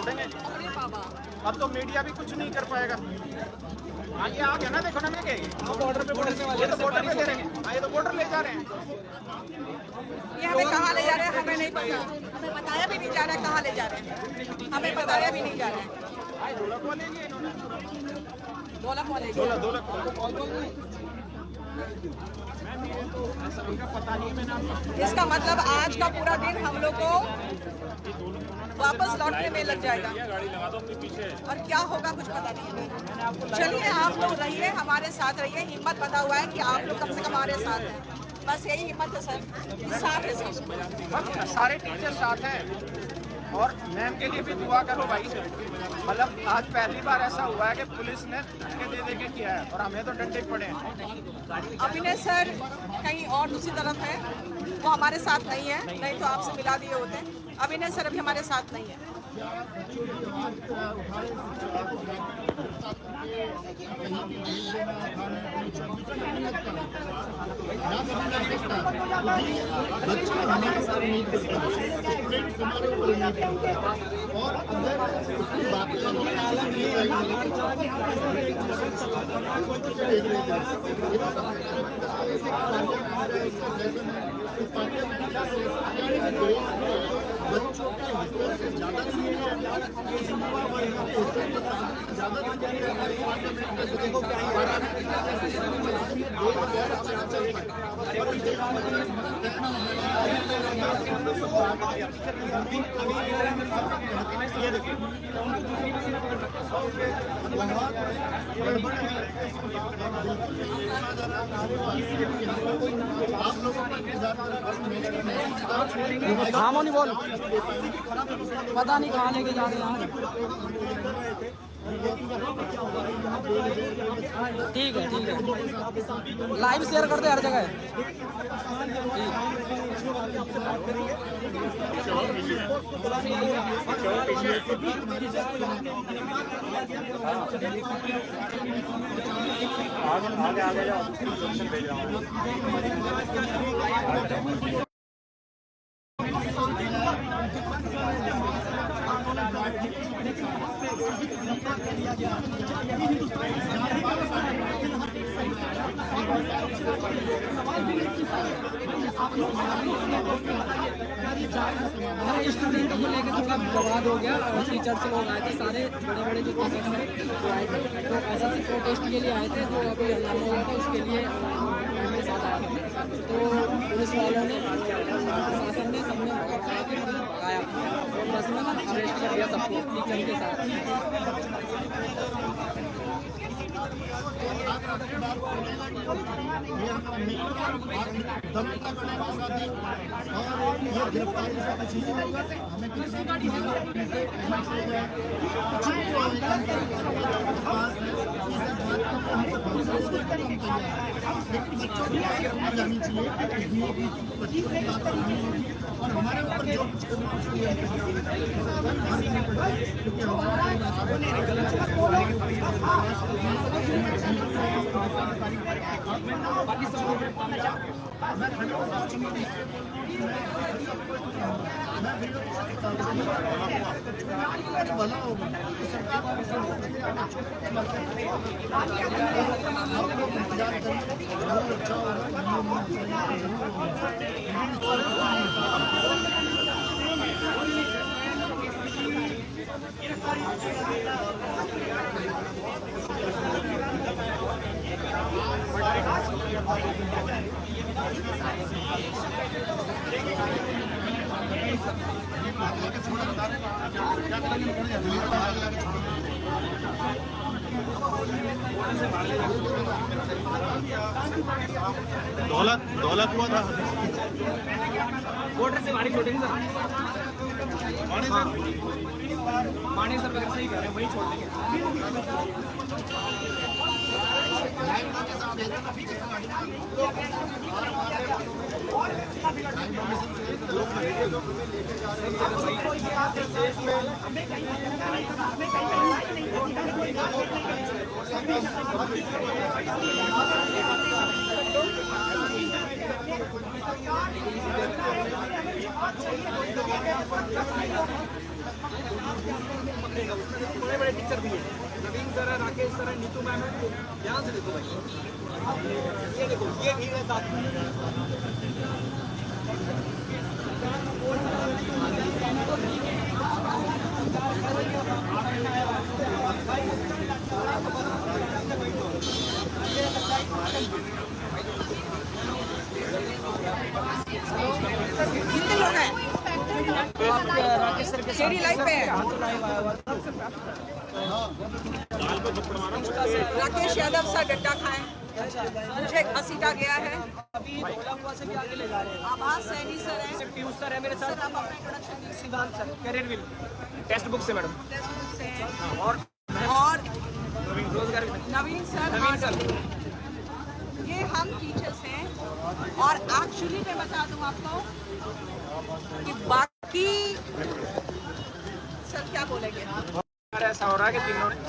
छोड़ेंगे। अब तो मीडिया भी कुछ नहीं कर पाएगा। हाँ ये आ गया ना, देखो ना मैं क्या बॉर्डर पे ये तो बॉर्डर पे ले रहे हैं। ये तो बॉर्डर ले जा रहे हैं। ये हमें कहाँ ले जा रहे हैं हमें नहीं पता, हमें बताया भी नहीं जा रहा है कहाँ ले जा रहे हैं, हमें बताया भी नहीं जा रहा है। इसका मतलब आज का पूरा दिन हम लोग को वापस लौटने में लग जाएगा और क्या होगा कुछ पता नहीं है। चलिए आप लोग रहिए, हमारे साथ रहिए, हिम्मत बता हुआ है कि आप लोग कम से कम हमारे साथ हैं, बस यही हिम्मत है सर, साथ है सब, सारे टीचर साथ हैं। और मैम के लिए भी दुआ करो भाई। मतलब आज पहली बार ऐसा हुआ है कि पुलिस ने धक्के दे के किया है और हमें तो डंडे पड़े हैं। अभिनय सर कहीं और दूसरी तरफ है, वो हमारे साथ नहीं है, नहीं तो आपसे मिला दिए होते। अभिनय सर अभी हमारे साथ नहीं है। और अगर उसकी बात बच्चों के हितों से ज़्यादा हाँ मोनी बोल, पता नहीं कहाँ लेके जा रहे हैं। ठीक है ठीक है, लाइव शेयर करते हर जगह। आगे आगे जाओ, भेज रहा हूँ। हमारे स्टूडेंटों को लेकर थोड़ा बवाद हो गया और टीचर्स लोग आए थे, सारे बड़े बड़े जो टीचर्स हैं वो आए थे, तो एसएससी प्रोटेस्ट के लिए आए थे, तो अभी हंगामा हुआ था उसके लिए मेरे साथ आए थे। तो पुलिस वालों ने, प्रशासन ने, सबने भगाया और बस में अरेस्ट कर दिया सबको टीचर के साथ। और हमारे ऊपर जो भला होगा दौलत हुआ था बॉर्डर से बाहर छोड़ेंगे सर, माने सर अगर सही कह रहे हैं वही छोड़ देंगे। रहेगा उसमें। देखो बड़े बड़े टीचर भी है, नवीन सर है, राकेश सर है, नीतू मैम है। यहाँ से देखो भाई, ये देखो ये भीड़ है साथ में। कितने लोग हैं? शेरी लाइफ पे है। राकेश यादव सर डड्डा खाएं, मुझे घसीटा गया है। अभी बोला हुआ से भी आगे ले जा रहे हैं। आभास सैनी सर है। पीयूष सर है मेरे सर साथ, आप अपना इंट्रोडक्शन दीजिए। Siddhant sir, career will textbook से मैडम, टेक्स्ट बुक से हैं। और और रोजगार नवीन सर, नवीन सर। ये हम टीचर्स हैं। और एक्चुअली मैं बता दूं आपको कि बाकी सर क्या बोलेंगे। ऐसा हो रहा है कि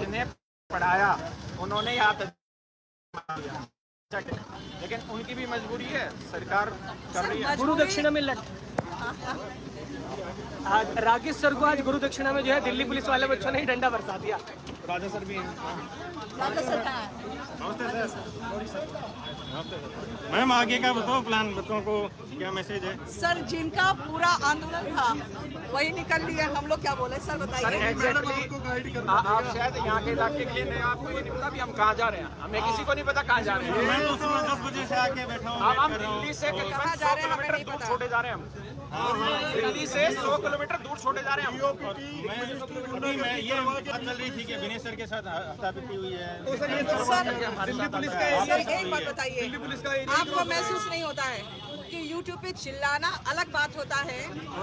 जिन्हें पढ़ाया उन्होंने ही हाथ दिया, लेकिन उनकी भी मजबूरी है, सरकार कर रही है। गुरु दक्षिणा में आज राकेश सर को आज गुरु दक्षिणा में जो है दिल्ली पुलिस वाले बच्चों ने ही डंडा बरसा दिया। राजा सर भी राजा सर कहाँ है? नमस्ते सर। मैम आगे का बताओ प्लान, बच्चों को क्या मैसेज है? सर जिनका पूरा आंदोलन था वही निकल लिया, हम लोग क्या बोले सर बताइए। आप शायद यहाँ के इलाके के लिए नहीं, आपको ये नहीं पता भी हम कहाँ जा रहे हैं, हमें किसी को नहीं पता कहाँ जा रहे हैं। मैं तो सुबह 10 बजे से आके बैठा हूँ, अब हम वेट कर रहा हूँ। दिल्ली से कहाँ करीबन जा 100 रहे हैं हमें किलोमीटर नहीं दूर पता। छोड़े जा रहे हैं हम। दिल्ली से 100 किलोमीटर दूर छोड़े जा रहे हैं हम। अभी मैं ये बात चल रही थी कि विनय सर के साथ हत्यापिटी हुई है। सर दिल्ली पुलिस का सर एक बात बताइए, आपको महसूस नहीं होता है कि यूट्यूब पे चिल्लाना अलग बात होता है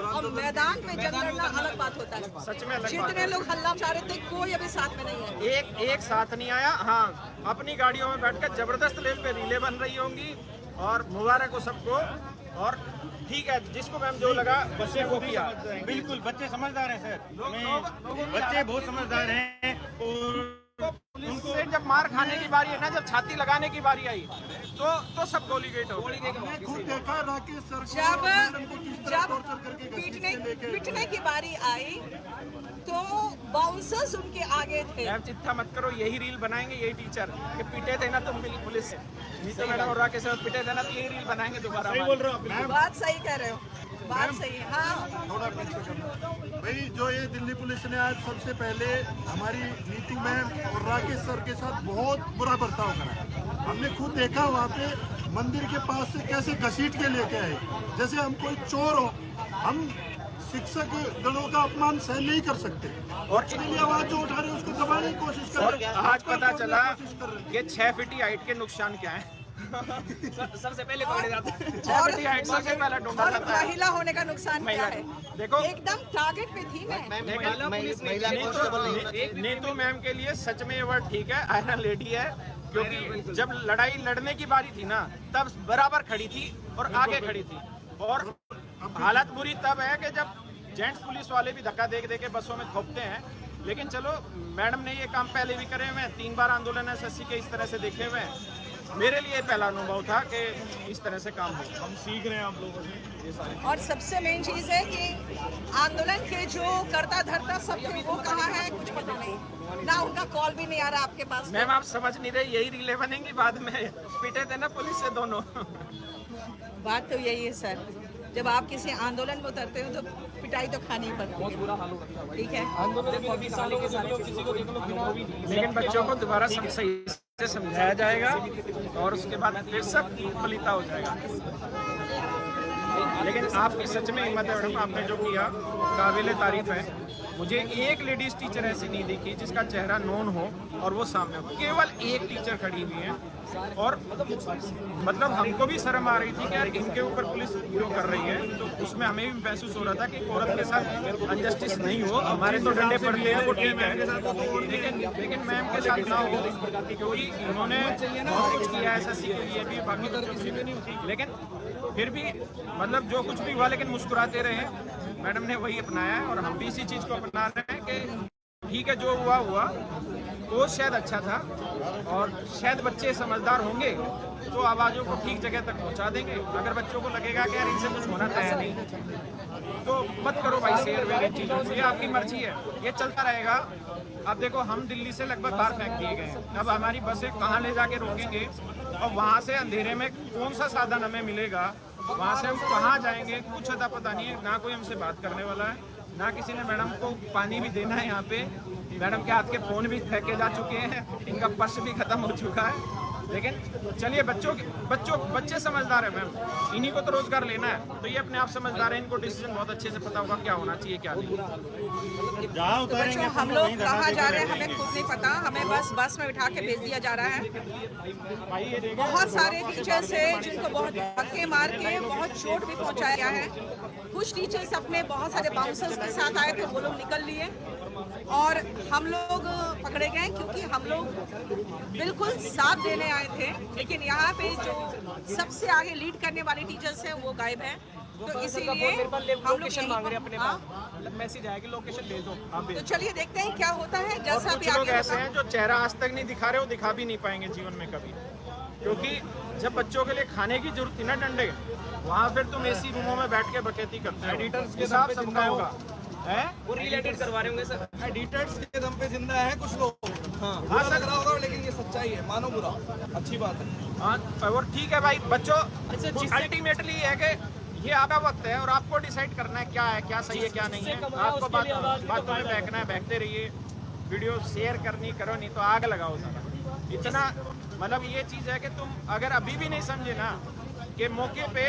और मैदान में जंग लड़ना अलग बात होता है। सच में अलग बात जितने है। लोग हल्ला मचा रहे थे कोई अभी साथ में नहीं है। एक साथ नहीं आया। हाँ, अपनी गाड़ियों में बैठकर जबरदस्त लेवल पे रीले बन रही होंगी और मुबारक हो सबको। और ठीक है, जिसको मैम जो लगा बच्चे को किया। बिल्कुल, बच्चे समझदर हैं सर, बच्चे बहुत समझदार हैं। और पुलिस से जब मार खाने की बारी है ना, जब छाती लगाने की बारी आई तो सब गोली गेट हो गई। जब पिटने की बारी आई तो बाउंसर्स उनके आगे थे। मैम चिंता मत करो, यही रील बनाएंगे यही टीचर कि पीटे थे ना तुम पुलिस से, नीतू मैडम और राकेश सर पीटे थे ना, तो यही रील बनाएंगे दोबारा। सही बोल रहे हो, बात सही कह रहे हो, बात सही है। हाँ थोड़ा भाई, जो ये दिल्ली पुलिस ने आज सबसे पहले हमारी नीतू मैम और राकेश सर के साथ बहुत बुरा बर्ताव करा। हमने खुद देखा वहाँ पे मंदिर के पास से कैसे घसीट के लेके आए, जैसे हम कोई चोर हो। हम शिक्षक गणों का अपमान सहन नहीं कर सकते और इसलिए आवाज जो उठा रहे हैं उसको दबाने की कोशिश कर और रहे हैं। आज पता चला कि 6 फीट हाइट के नुकसान क्या है। सबसे पहले पकड़े जाते हैं। 6 फीट हाइट सबसे पहला ढूंढा और जाता है। महिला होने का नुकसान क्या है? देखो एकदम टारगेट पे थी मैं। नीतू मैम के लिए सच में ये वर्ड ठीक है, आयरन लेडी है, क्योंकि जब लड़ाई लड़ने की बारी थी ना तब बराबर खड़ी थी और आगे खड़ी थी। और हालत बुरी तब है कि जब जेंट्स पुलिस वाले भी धक्का दे के बसों में खोपते हैं। लेकिन चलो, मैडम ने ये काम पहले भी करे हुए हैं, 3 बार आंदोलन एसएससी के इस तरह से देखे हुए हैं। मेरे लिए पहला अनुभव था कि इस तरह से काम हो। हम सीख रहे हैं आप लोगों से ये सारी। और सबसे मेन चीज है कि आंदोलन के जो करता धरता सब थे वो कहाँ है कुछ पता नहीं, ना उनका कॉल भी नहीं आ रहा आपके पास। मैम आप समझ नहीं रहे, यही रीलें बनेंगी बाद में। पिटे थे ना पुलिस से दोनों। बात तो यही है सर, जब आप किसी आंदोलन में उतरते हो तो पिटाई तो खानी ही पड़ती है, ठीक है। लेकिन बच्चों को दोबारा सब सही से समझाया जाएगा और उसके बाद फिर सब फलिता हो जाएगा। लेकिन आपकी सच में हिम्मत है मैडम, आपने जो किया काबिल तारीफ है। मुझे एक लेडीज टीचर ऐसी नहीं दिखी जिसका चेहरा नोन हो और वो सामने हो। केवल एक टीचर खड़ी हुई है और मतलब हमको भी शर्म आ रही थी कि यार इनके ऊपर पुलिस जो कर रही है, तो उसमें हमें भी महसूस हो रहा था कि औरत के साथ अनजस्टिस नहीं हो। हमारे तो डंडे पड़ते हैं वो ठीक है, लेकिन मैम के साथ ना हो, क्योंकि उन्होंने बहुत कुछ किया एसएससी के लिए भी, बाकी बच्चों के लिए भी। लेकिन फिर भी मतलब जो कुछ भी हुआ, लेकिन मुस्कुराते रहे। मैडम ने वही अपनाया है और हम भी इसी चीज़ को अपना रहे हैं कि ठीक है, जो हुआ हुआ वो शायद अच्छा था और शायद बच्चे समझदार होंगे तो आवाज़ों को ठीक जगह तक पहुंचा देंगे। अगर बच्चों को लगेगा कि यार इनसे कुछ होना तय नहीं, तो मत करो भाई शेयर वेयर इन चीज़ों से, ये आपकी मर्जी है, ये चलता रहेगा। अब देखो हम दिल्ली से लगभग बाहर फेंक दिए गए हैं, अब हमारी बसें कहाँ ले जाके रोकेंगे और वहाँ से अंधेरे में कौन सा साधन हमें मिलेगा, वहाँ से हम कहाँ जाएंगे, कुछ अता पता नहीं है। ना कोई हमसे बात करने वाला है, ना किसी ने मैडम को पानी भी देना है। यहाँ पे मैडम के हाथ के फ़ोन भी फेंके जा चुके हैं, इनका पर्स भी ख़त्म हो चुका है। लेकिन चलिए बच्चे समझदार है मैम, इन्हीं को तो रोजगार लेना है, तो ये अपने आप समझदार है, इनको डिसीजन बहुत अच्छे से पता होगा क्या होना चाहिए क्या नहीं। जहाँ उतारेंगे बच्चों हम लोग कहाँ जा रहे हैं हमें खुद नहीं पता, हमें बस में उठा के भेज दिया जा रहा है। बहुत सारे टीचर्स हैं जिनको बहुत धक्के मार के बहुत चोट भी पहुंचाया गया है। कुछ टीचर्स अपने बहुत सारे बाउंसर्स के साथ आए थे, वो लोग निकल लिए और हम लोग पकड़े गए क्योंकि हम लोग बिल्कुल साथ देने आए थे। लेकिन यहाँ पे जो सबसे आगे लीड करने वाले टीचर्स हैं वो गायब हैं, तो इसीलिए हम लोग यहीं मांग रहे अपने पास, मतलब मैसेज आया कि लोकेशन ले दो। तो चलिए देखते हैं क्या होता है। जैसा भी कुछ लोग आगे ऐसे हैं जो चेहरा आज तक नहीं दिखा रहे, वो दिखा भी नहीं पाएंगे जीवन में कभी, क्योंकि जब बच्चों के लिए खाने की जरूरत थी ना डंडे, वहाँ फिर तुम एसी रूमों में बैठ के बकैती करते हो। एडिटर्स के हिसाब दम पे सबका जिंदा होगा है, वो रिलेटेड करवा रहे होंगे सर, एडिटर्स के दम पे जिंदा है कुछ लोग। हाँ हाँ लग रहा होगा, लेकिन ये सच्चाई है, मानो बुरा, अच्छी बात है। हाँ और ठीक है भाई, बच्चों अल्टीमेटली है कि ये आपका वक्त है और आपको डिसाइड करना है क्या है, क्या सही है क्या नहीं है। आपको बातों में बहकना है, बहकते रहिए, वीडियो शेयर करनी करो, नहीं तो आग लगाओ सारा। इतना मतलब ये चीज़ है कि तुम अगर अभी भी नहीं समझे ना कि मौके पे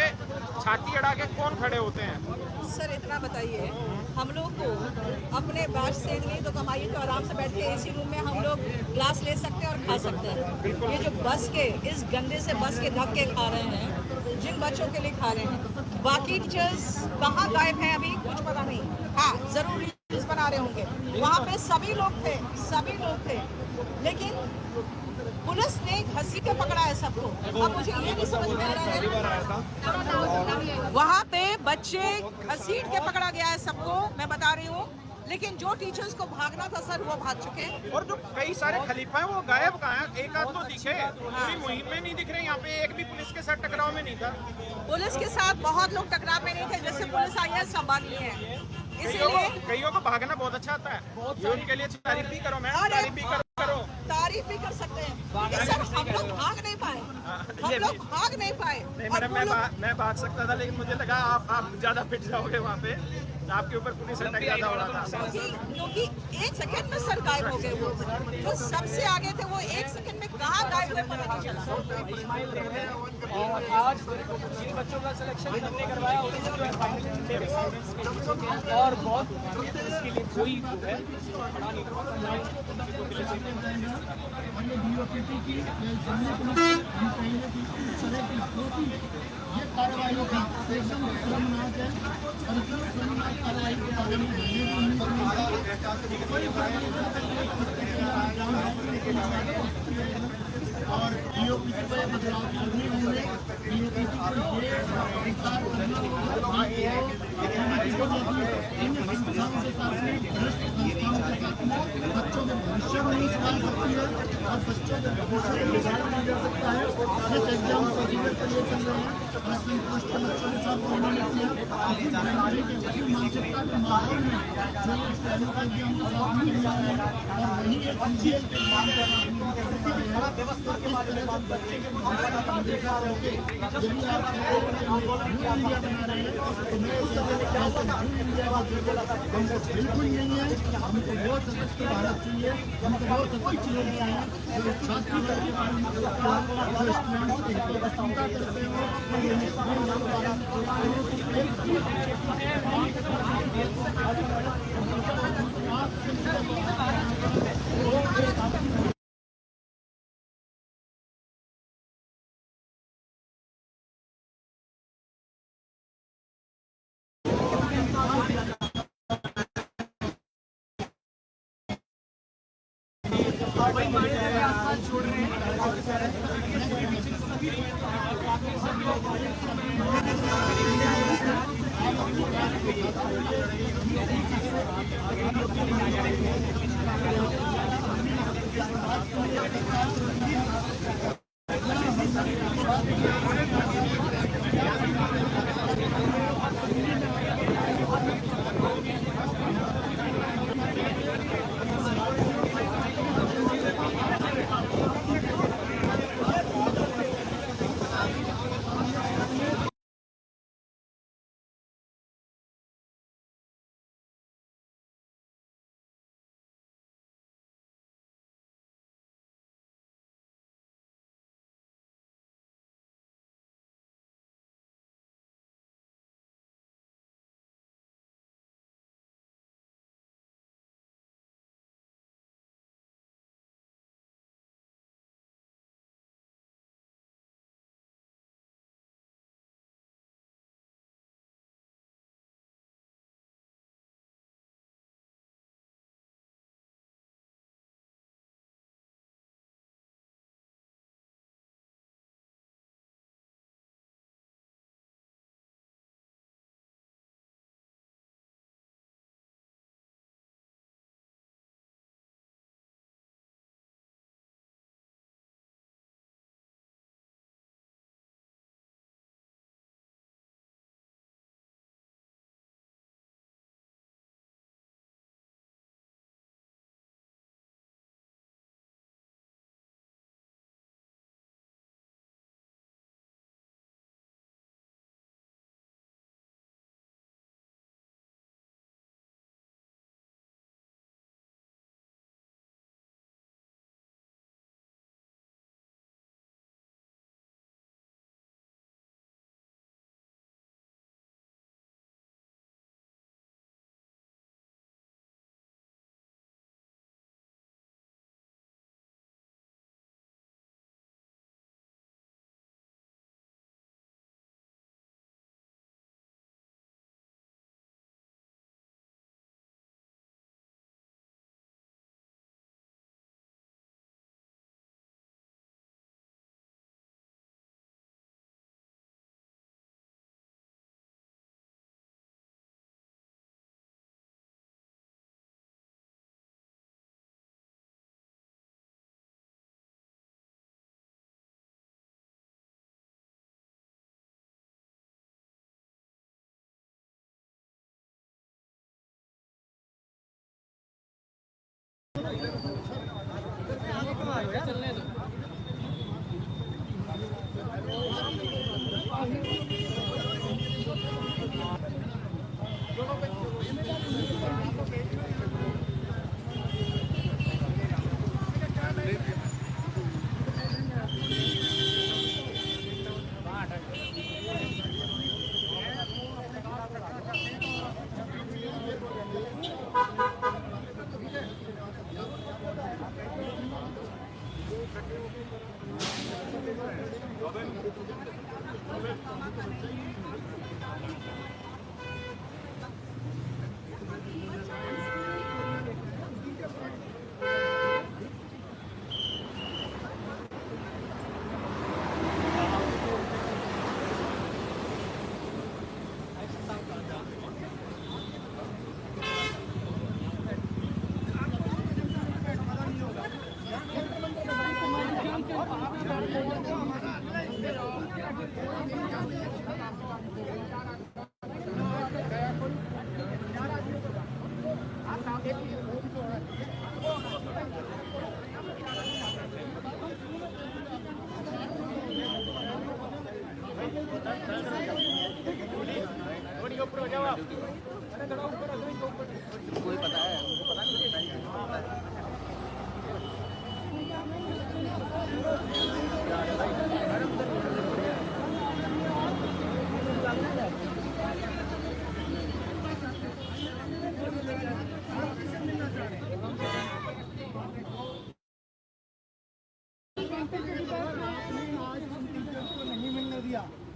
छाती अड़ा के कौन खड़े होते हैं। सर इतना बताइए, हम लोग को अपने बात से नहीं तो कमाइए तो आराम से बैठ के एसी रूम में हम लोग ग्लास ले सकते हैं और खा सकते हैं। ये जो बस के इस गंदे से बस के धक्के खा रहे हैं, जिन बच्चों के लिए खा रहे हैं, बाकी टीचर्स कहाँ गायब हैं अभी कुछ पता नहीं। हाँ जरूर रील्स बना रहे होंगे, वहाँ पे सभी लोग थे, लेकिन पुलिस ने घसीट के पकड़ा है सबको। अब मुझे ये नहीं समझ में आ रहा है, वहाँ पे बच्चे घसीट के पकड़ा गया है सबको, मैं बता रही हूँ। लेकिन जो टीचर्स को भागना था सर वो भाग चुके हैं। और जो कई सारे खलीफा हैं वो गायब कहाँ हैं? एक आध तो दिखे, पूरी मुहिम में नहीं दिख रहे। यहाँ पे एक भी पुलिस के साथ टकराव में नहीं था। पुलिस के साथ बहुत लोग टकराव में नहीं थे, जैसे पुलिस आई है संभाली है, इसीलिए कईयों को भागना बहुत अच्छा आता है, ये उनके लिए तारीफ भी करो मैम, तारीफ भी करो। तारीफ भी कर सकते हैं कि सर हम लोग भाग नहीं पाए, नहीं मैडम, मैं भाग सकता था, लेकिन मुझे लगा आप ज्यादा फिट जाओगे वहाँ पे, आपके ऊपर पुलिस अटैक ज्यादा हो रहा था। क्योंकि एक सेकंड में सर गायब हो गए, वो जो सबसे आगे थे वो एक सेकंड में कहाँ गायब हुए पता नहीं चला। और आज जिन बच्चों का सिलेक्शन हमने करवाया उनसे जो है फाइनल और बहुत इसके लिए कोई जो है पढ़ा और DOPT को ये बदलाव करने होंगे। DOPT को ये अधिकार इन संस्थाओं के साथ में बच्चों के भविष्य में नहीं सुधार सकती है और बच्चों के भविष्य में सुधार नहीं कर सकता है। जिस एग्जाम प्रोसीजर के लिए चल रहे हैं, मुस्लिम पोस्ट के बच्चों के साथ उन्होंने किया, इसी बीमारी के उसी मानसिकता के माहौल में जो ये स्टैंड का एग्जाम को साथ में लिया है और वही एक CGL के मांग कर व्यवस्था के बारे में बच्चे के देखा होंगे। यदि आप इंडिया बना रहे हैं तो मैं इस इंडिया हमको बिल्कुल नहीं है। हमको बहुत सशक्त भारत चाहिए, हमको बहुत सशक्त लोग चाहिए जो छात्र वर्ग जो स्टूडेंट्स के हितों की चिंता करते हो। छोड़ रहे हैं।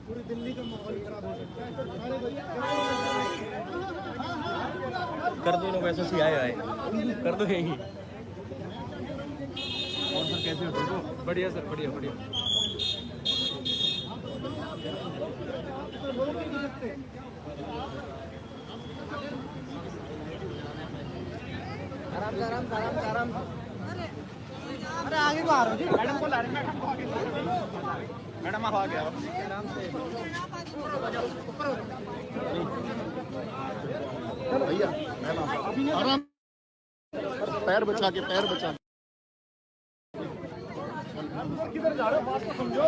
पूरी दिल्ली का माहौल खराब हो सकता है। कर दो लोग ऐसा सी आए कर दो यही। और सर कैसे हो? बढ़िया सर, बढ़िया बढ़िया। आराम से आराम से आराम से आराम। अरे आगे को आ रहा हूँ। मैडम को ला रहे, मैडम आप आ गया। आराम से। भैया आराम, पैर बचा के, पैर बचा के। किधर जा रहे हो? बात तो समझो।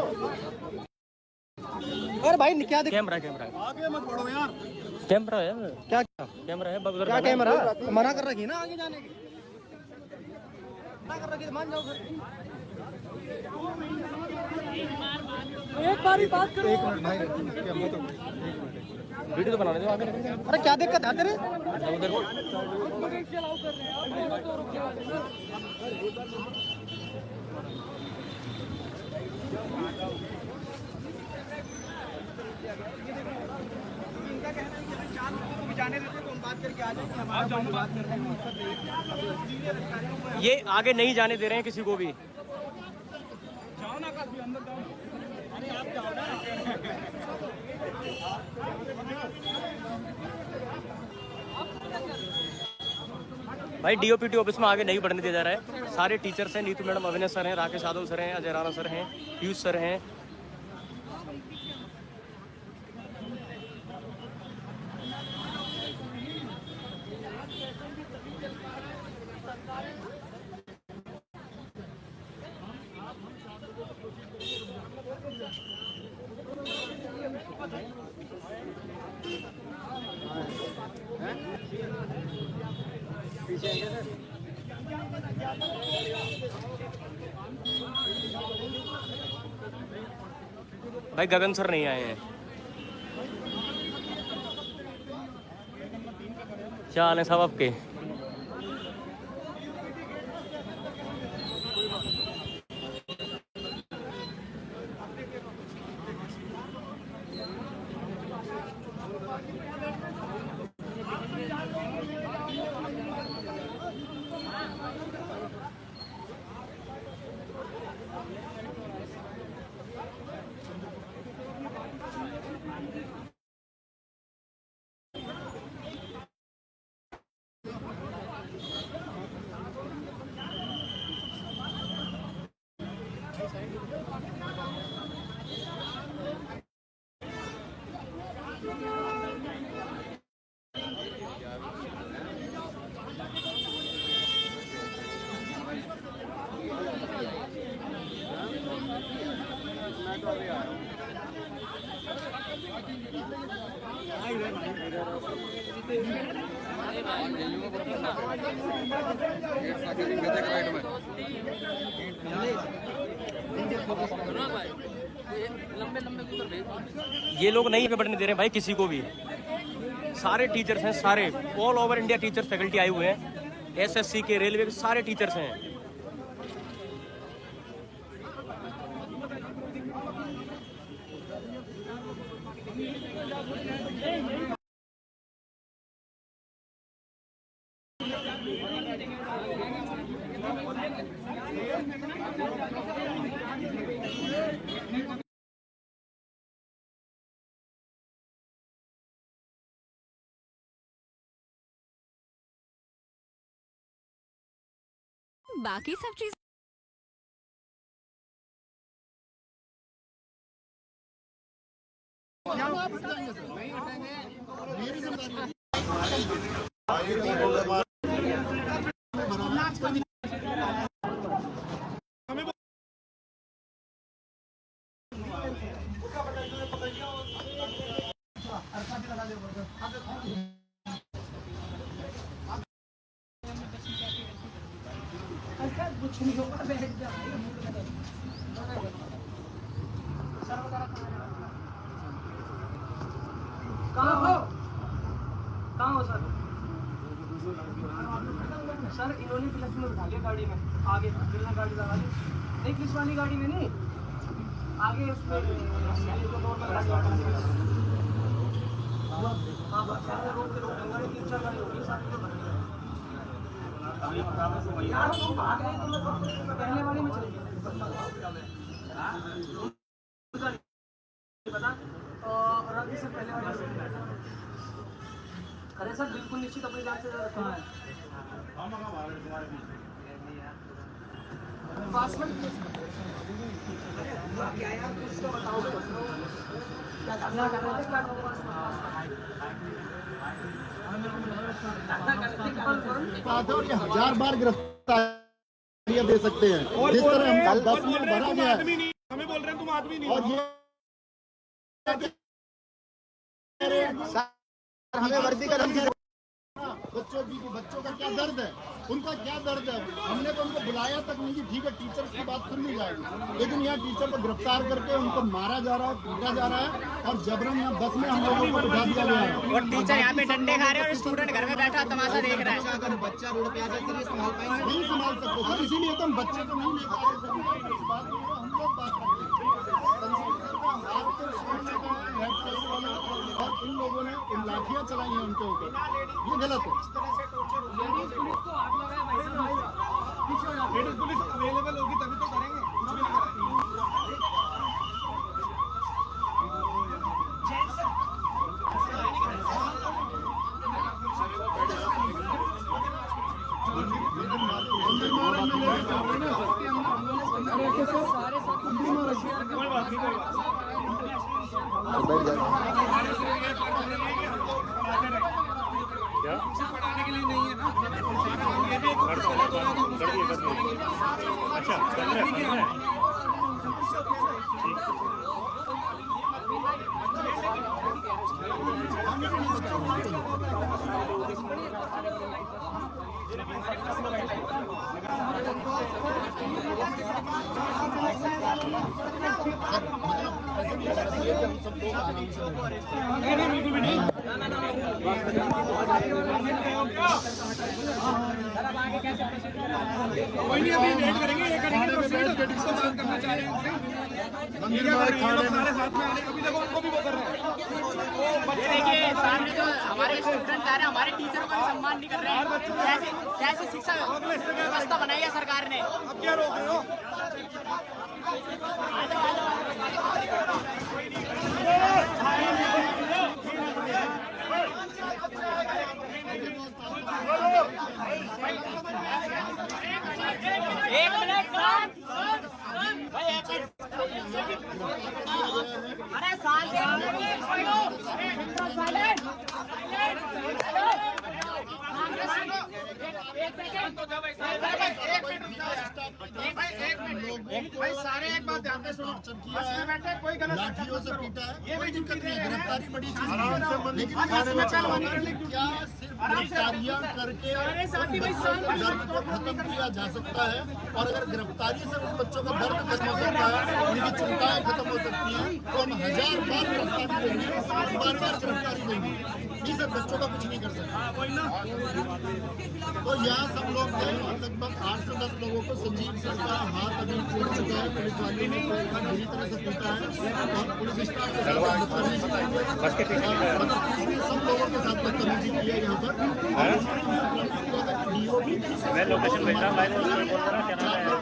अरे भाई क्या दिख कैमरा कैमरा आगे मत बढ़ो यार। कैमरा है क्या कैमरा है क्या कैमरा मना कर रखी ना आगे जाने की। मना कर रखी तो मान जाओ फिर। एक बार ही बात करो। एक मिनट भाई, वीडियो तो बनाने दो आगे। अरे क्या दिक्कत है तेरे? उधर इनका कहना है कि अगर 4 लोगों को भी जाने देते तो हम बात करके आ जाएंगे। हमारा बात करते हैं। ये आगे नहीं जाने दे रहे हैं किसी को भी। जाओ ना काफी अंदर जाओ। अरे आप जाओ ना। भाई डीओपीटी ऑफिस में आगे नहीं बढ़ने दिया जा रहा है। सारे टीचर्स हैं, नीतू मैडम, अविनाश सर हैं, राकेश यादव सर हैं, अजय राणा सर हैं, पीयूष सर हैं। भाई गगन सर नहीं आए हैं। क्या हाल है साहब आपके? ये लोग नहीं बढ़ने दे रहे भाई किसी को भी। सारे टीचर्स हैं, सारे all over India teachers faculty आए हुए हैं, एसएससी के, रेलवे के सारे टीचर्स हैं। बाकी सब चीज कहाँ हो सर? सर इन्होंने पुलिस में बिठा लिया गाड़ी में, आगे बिल्ला गाड़ी लगा दी, नहीं पुलिस वाली गाड़ी में नहीं, आगे उसमें पहले वाली में चले पता और अभी से पहले वाली। अरे सर बिल्कुल निश्चित अपनी जान से रखा है। पासवर्ड क्या यार उसको बताओ क्या करना है क्या 1000 बार गिरफ्तारियां दे सकते हैं जिस तरह हम कल 10 में भरा गया है। हमें बोल रहे हैं तुम आदमी नहीं और ये हमें वर्दी का बच्चों का क्या दर्द है, उनका क्या दर्द है। हमने तो उनको बुलाया तक नहीं कि ठीक है टीचर्स की बात सुन ली जाएगी, लेकिन यहाँ टीचर को गिरफ्तार करके उनको मारा जा रहा है, पीटा जा रहा है और जबरन यहाँ बस में हम लोगों को बिठा दिया गया है। और टीचर यहाँ पे डंडे खा रहे हैं और स्टूडेंट घर में बैठा तमाशा देख रहा है। अगर बच्चा रोड पे आ जाए तो ये संभाल पाएंगे? नहीं संभाल सकते सर, इसीलिए तो हम बच्चे को नहीं ले पा रहे। हम लोग बात करते हैं और इन लोगों ने इन लाठियां चलाई हैं उनके ऊपर, ये गलत है। लेडीज पुलिस को आग लगाया भाई साहब, लेडीज पुलिस अवेलेबल होगी तभी तो करेंगे, कुछ भी नहीं पढ़ाने के लिए नहीं है ना, ये भी अच्छा कोई नहीं, अभी वेट करेंगे, ये करेंगे डिस्कस करना चाह रहे हैं सारे साथ में आने। अभी देखो उनको भी वो कर रहे हैं। ये देखिए सामने जो हमारे स्टूडेंट आ रहे हैं, हमारे टीचरों का भी सम्मान नहीं कर रहे हैं। कैसे शिक्षा व्यवस्था बनाई है सरकार ने, अब क्या रोक रहे हो? एक मिनट अरे साल भाई सारे एक बात ध्यान से सुनो, कोई गलत लाठियों से पीटा है, कोई दिक्कत नहीं है, गिरफ्तारी बड़ी चीज है, लेकिन क्या सिर्फ गिरफ्तारियां करके दर्द को खत्म किया जा सकता है? और अगर गिरफ्तारी से उन बच्चों का दर्द खत्म हो सकता है, उनकी चिंताएं खत्म हो सकती हैं, तो हम 1000 बार गिरफ्तारी देंगे, बार गिरफ्तारी देंगे, नहीं सर बच्चों का कुछ नहीं कर सकते। तो यहाँ सब लोग लगभग 8 से 10 लोगों को संजीव सर का हाथ अभी टूट चुका है, पुलिस वाले ने बुरी तरह से पीटा है और पुलिस स्टाफ के साथ सब लोगों के साथ बदतमीजी की है यहाँ पर। मैं लोकेशन भेज रहा हूँ भाई, बोल रहा क्या नाम है।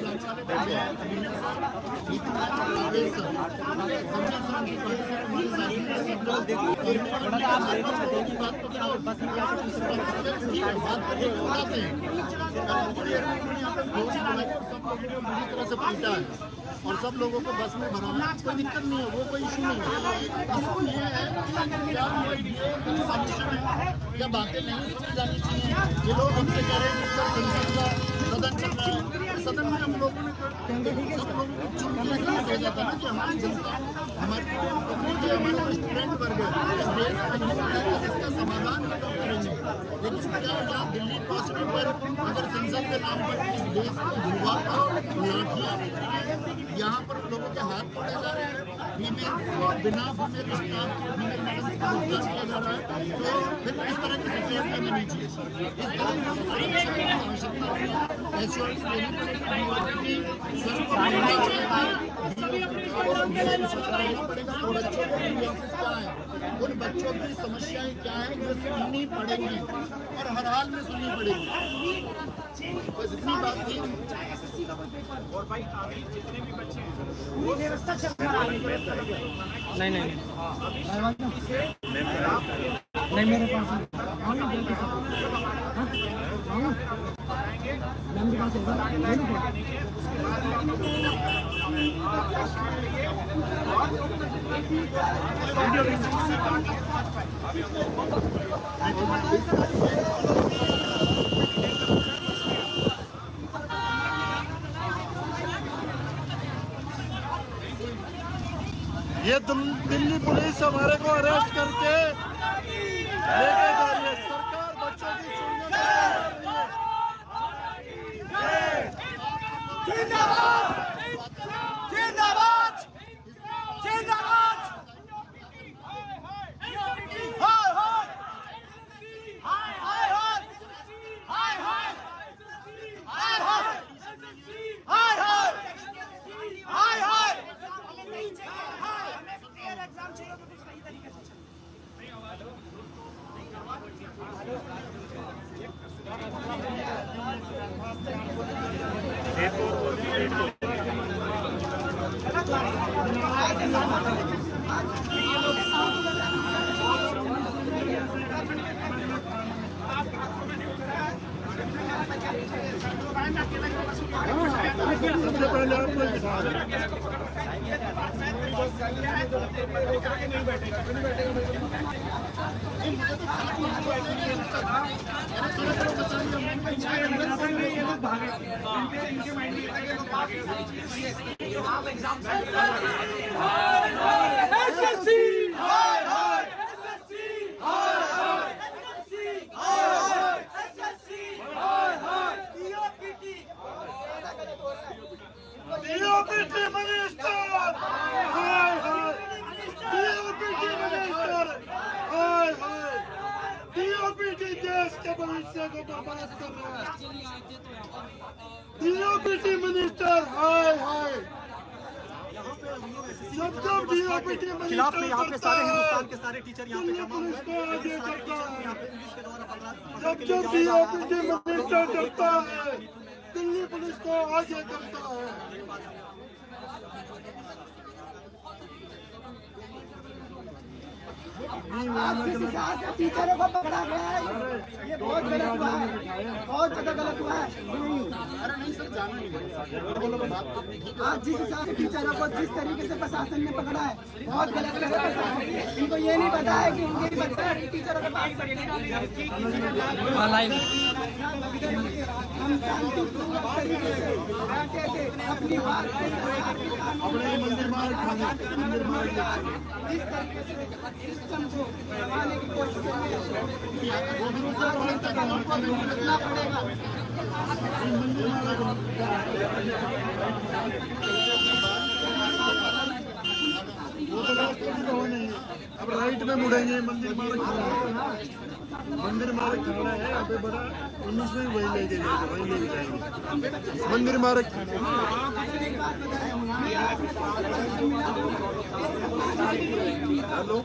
और सब लोगों को बस में भरा है, कोई दिक्कत नहीं है, वो कोई इशू नहीं है। इशू ये है क्या समीशन है, क्या बातें नहीं सुनी जानी चाहिए। ये लोग हमसे कह रहे हैं कि संसद का सदन चल रहा है, सदन में हम लोगों ने सब लोगों को चुन के इसलिए भेजा था ना कि हमारी जनता हमारे स्टूडेंट वर्ग है इस देश में इसका समाधान हम लोग करेंगे। लेकिन क्या होगा, दिल्ली पहुंचने पर अगर संसद के नाम पर इस देश को युवा लाठियां यहाँ पर लोगों के हाथ तोड़े जा रहे हैं, बिना फीमेल स्टाफ फीमेल मेडिसिन का भुगतान किया जा रहा है, तो फिर इस तरह की सिचुएशन में नहीं चाहिए। इस तरह की आवश्यकता है, एश्योरेंस देनी पड़ेगी, उन बच्चों की समस्याएं क्या है जो सुननी पड़ेगी और हर हाल में सुननी पड़ेगी। बस इतनी बात थी। और भाई आगे जितने भी बच्चे हैं नहीं नहीं नहीं मेरे ये दिल्ली पुलिस हमारे को अरेस्ट करके लेके जा रही है। सरकार बच्चों की सुनने सबसे पहले आपको भविष्य को बर्बाद कर रहा है। डीओपीटी मिनिस्टर हाय हाय जब डीओपीटी खिलाफ में यहाँ पे सारे हिंदुस्तान के मिनिस्टर सारे टीचर यहाँ पे जमा हुए पुलिस को आगे करता यहाँ है। पे इंग्लिश के द्वारा पढ़ रहा है। जब डीओपीटी मिनिस्टर करता है, दिल्ली पुलिस को आगे करता है। टीचरों को पकड़ा गया है, ये बहुत गलत हुआ है, बहुत ज्यादा गलत हुआ है। आज जिस हिसाब से टीचरों को जिस तरीके से प्रशासन ने पकड़ा है, बहुत गलत लगा प्रशासन। इनको ये नहीं पता है कि उनके बच्चे टीचरों के पास हम शांतिपूर्वक तरीके से बैठे थे, अपनी बात जिस तरीके से सिस्टम को दबाने की कोशिश करना पड़ेगा। अब राइट में मुड़ेंगे, मंदिर मार्ग मंदिर मार्ग थाना है यहाँ पे बड़ा, 19 में वही लेके जाएंगे, वही लेके जाएंगे मंदिर मार्ग थाना। हेलो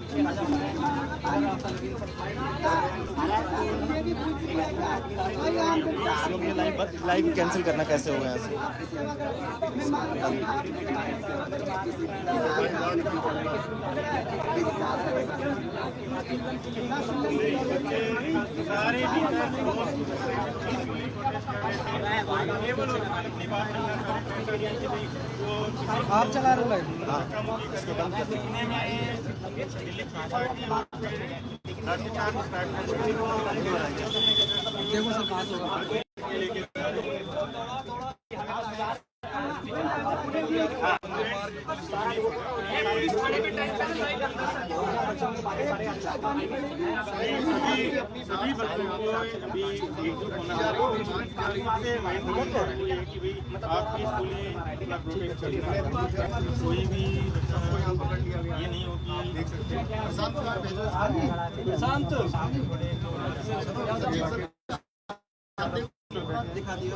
ये लाइव कैंसिल करना कैसे होगा यहाँ से? आप चला रहे हो लाइव? देखो सर पास होगा। सभी बच्चों को अभी एकजुट होना चाहिए कि आपकी स्कूलें अपना प्रोटेस्ट चल रहा है, कोई भी ये नहीं हो कि दिखा दिया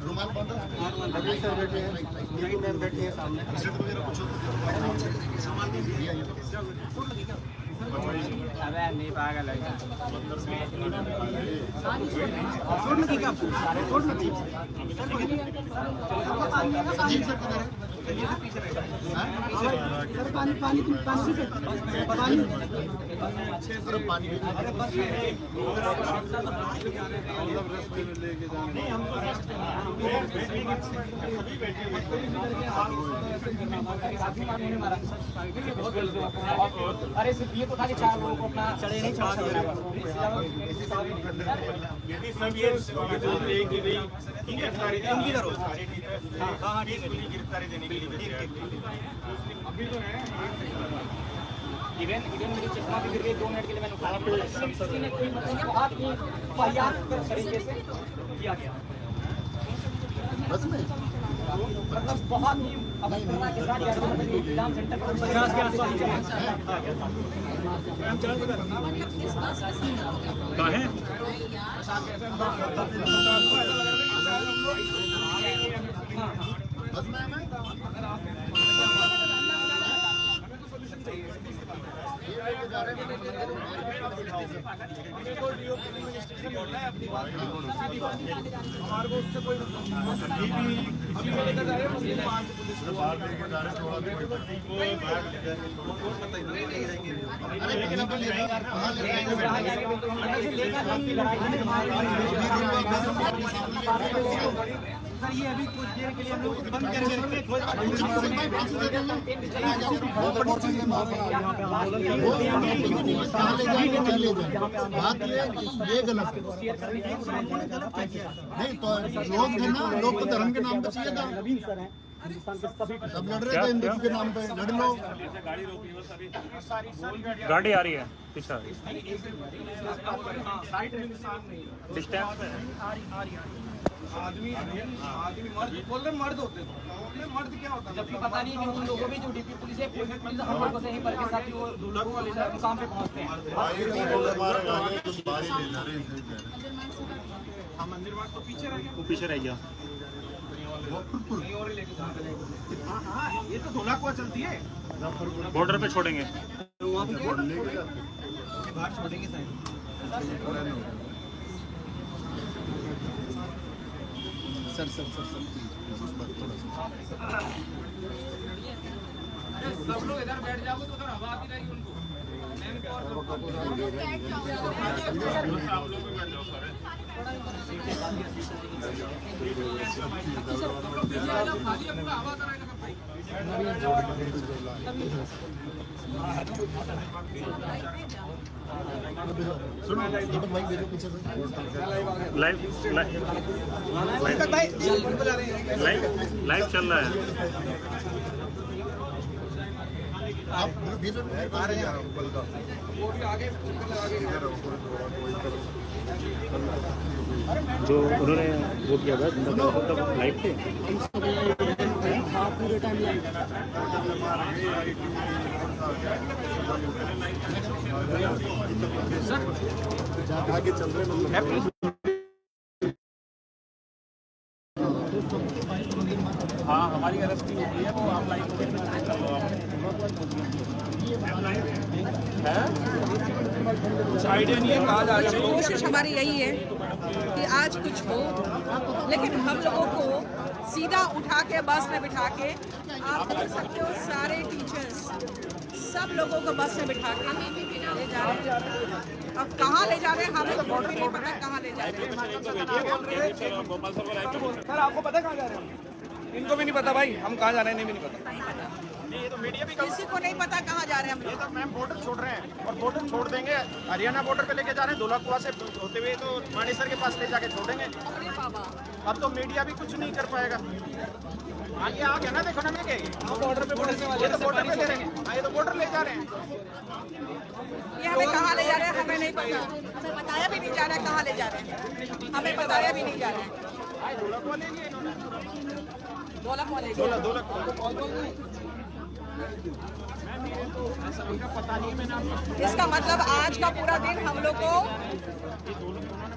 रुमाल बांधो। सर बैठे हैं सामने। अबे नहीं पागल है पानी पानी पानी पानी अरे सिर्फ ये तो खाली 4 लोगों को अपना चढ़े नहीं चढ़ा सकते। यदि सब ये बोलते हैं कि भाई गिरफ्तारी गिरफ्तारी देने के लिए इवन मेरी चश्मा भी गिर गई 2 मिनट के लिए मैंने उठाया, किसी ने कोई बहुत ही वाहियात तरीके से किया गया, बस में मतलब बहुत ही अवहेलना के साथ एग्जाम सेंटर पर 50 के आसपास बस में सर ये अभी कुछ देर के लिए हम लोग बंद कर बात ये गलत नहीं तो लोग थे ना, लोग तो धर्म के नाम पे चाहिए था, सब लड़ रहे थे हिंदू के नाम पे, लड़ लो। गाड़ी आ रही है पीछे आदमी मर्द बोल रहे मर्द होते तो मर्द क्या होता है, जबकि पता नहीं कि उन लोगों भी जो डीपी पुलिस है पुलिस हम लोगों से ही पर के साथ ही वो लोगों को लेकर मुकाम पे पहुंचते हैं। हाँ मंदिर मार्ग तो पीछे रह गया, वो पीछे रह गया। हाँ हाँ ये तो धोलाकुआ चलती है, बॉर्डर पे छोड़ेंगे। बाहर छोड़ेंगे side. Sir sir sir sir सब लोग इधर बैठ जाओगे तो उधर हवा आती रहेगी उनको। सुनो दीपक भाई मेरे पीछे से लाइव चल रहा है। आप भीतर आ रहे हैं जो उन्होंने वो किया था लाइव थे ये टाइमलाइन। आगे चल रहे हाँ हमारी अरेस्ट हो गई है वो आप लाइव चेक कर लो आइडिया नहीं है कहाँ जा रहे हैं। कोशिश हमारी यही है कि आज कुछ हो, लेकिन हम लोगों को सीधा उठा के बस में बिठा के, आप देख सकते हो सारे टीचर्स सब लोगों को बस में बिठा के ले जा रहे हैं। अब कहाँ ले जा रहे हैं हमें तो भी नहीं पता कहाँ ले जा रहे हैं। सर आपको पता कहाँ जा रहे हैं? इनको भी नहीं पता भाई, हम कहाँ जा रहे हैं नहीं भी नहीं पता। ये तो मीडिया भी किसी को नहीं पता कहाँ जा रहे हैं हम ये लोग। तो मैम बॉर्डर छोड़ रहे हैं और बॉर्डर छोड़ देंगे, हरियाणा बॉर्डर पे लेके जा रहे हैं, धौलाकुआ से होते हुए तो मानेसर के पास ले जाके छोड़ेंगे। अरे बाबा, अब तो मीडिया भी कुछ नहीं कर पाएगा। आगे आ गया ना, देखो ना, मैं क्या बॉर्डर पे बॉर्डर से ये तो बॉर्डर पे ले रहे हैं। हाँ, ये तो बॉर्डर ले जा रहे हैं। ये हमें कहाँ ले जा रहे हैं हमें नहीं पता, हमें बताया भी नहीं जा रहा है कहाँ ले जा रहे हैं, हमें बताया भी नहीं जा रहा है। धौलाकुआ ले लिए इन्होंने, धौलाकुआ ले गए। धौलाकुआ। ऐसा उनका पता नहीं, मैंने आपको इसका मतलब आज का पूरा दिन हम लोग को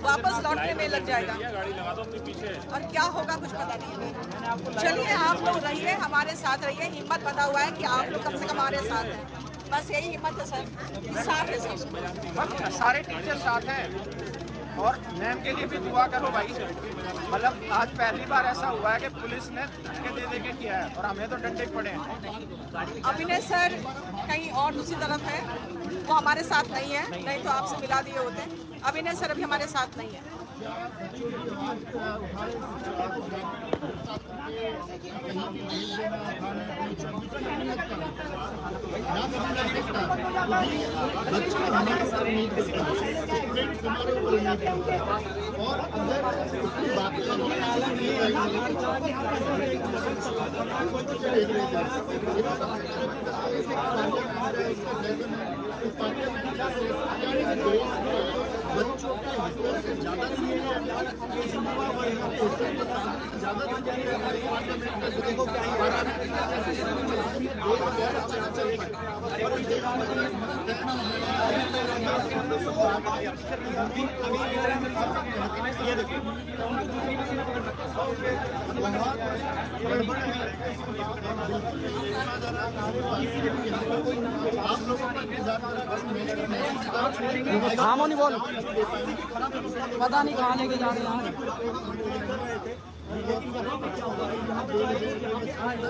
वापस लौटने में लग जाएगा और क्या होगा कुछ पता नहीं है। चलिए आप लोग रहिए, हमारे साथ रहिए, हिम्मत बता हुआ है कि आप लोग कम से कम हमारे साथ हैं। बस यही हिम्मत है सर, साथ है सब। सारे टीचर साथ हैं और मैम के लिए भी दुआ करो भाई। मतलब आज पहली बार ऐसा हुआ है कि पुलिस ने धक्के दे के किया है और हमें तो डंडे पड़े हैं। अभिनय सर कहीं और दूसरी तरफ है, वो हमारे साथ नहीं है, नहीं तो आपसे मिला दिए होते। अभिनय सर अभी हमारे साथ नहीं है। और अगर उसकी बात बच्चों के हितों से ज़्यादा हामोनी बोल, पता नहीं कहाँ लेके जा रहे हैं।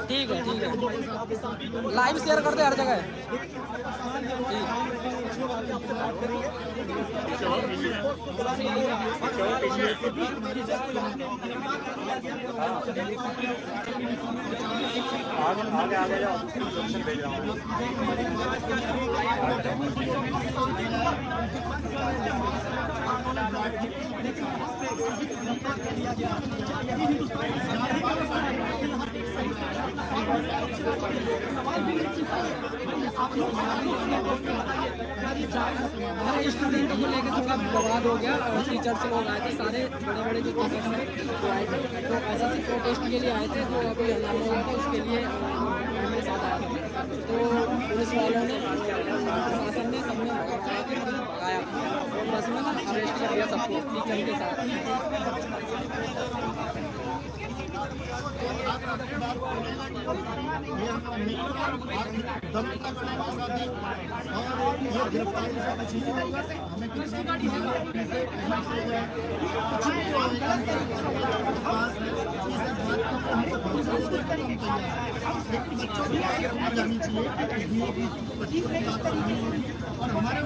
ठीक है ठीक है, लाइव शेयर करते हर जगह। आगे आगे जाओ, भेज रहा हूँ। हमारे स्टूडेंटों को लेकर थोड़ा विवाद हो गया और टीचर्स लोग आए थे, सारे बड़े बड़े जो टीचर्स हैं वो आए थे, तो एसएससी प्रोटेस्ट के लिए आए थे, तो अभी हंगामा हुआ था उसके लिए मेरे साथ आए थे। तो पुलिस वालों ने, प्रशासन ने, सबने भगाया और बस में ना अरेस्ट कर दिया सबको टीचर के साथ। और हमारे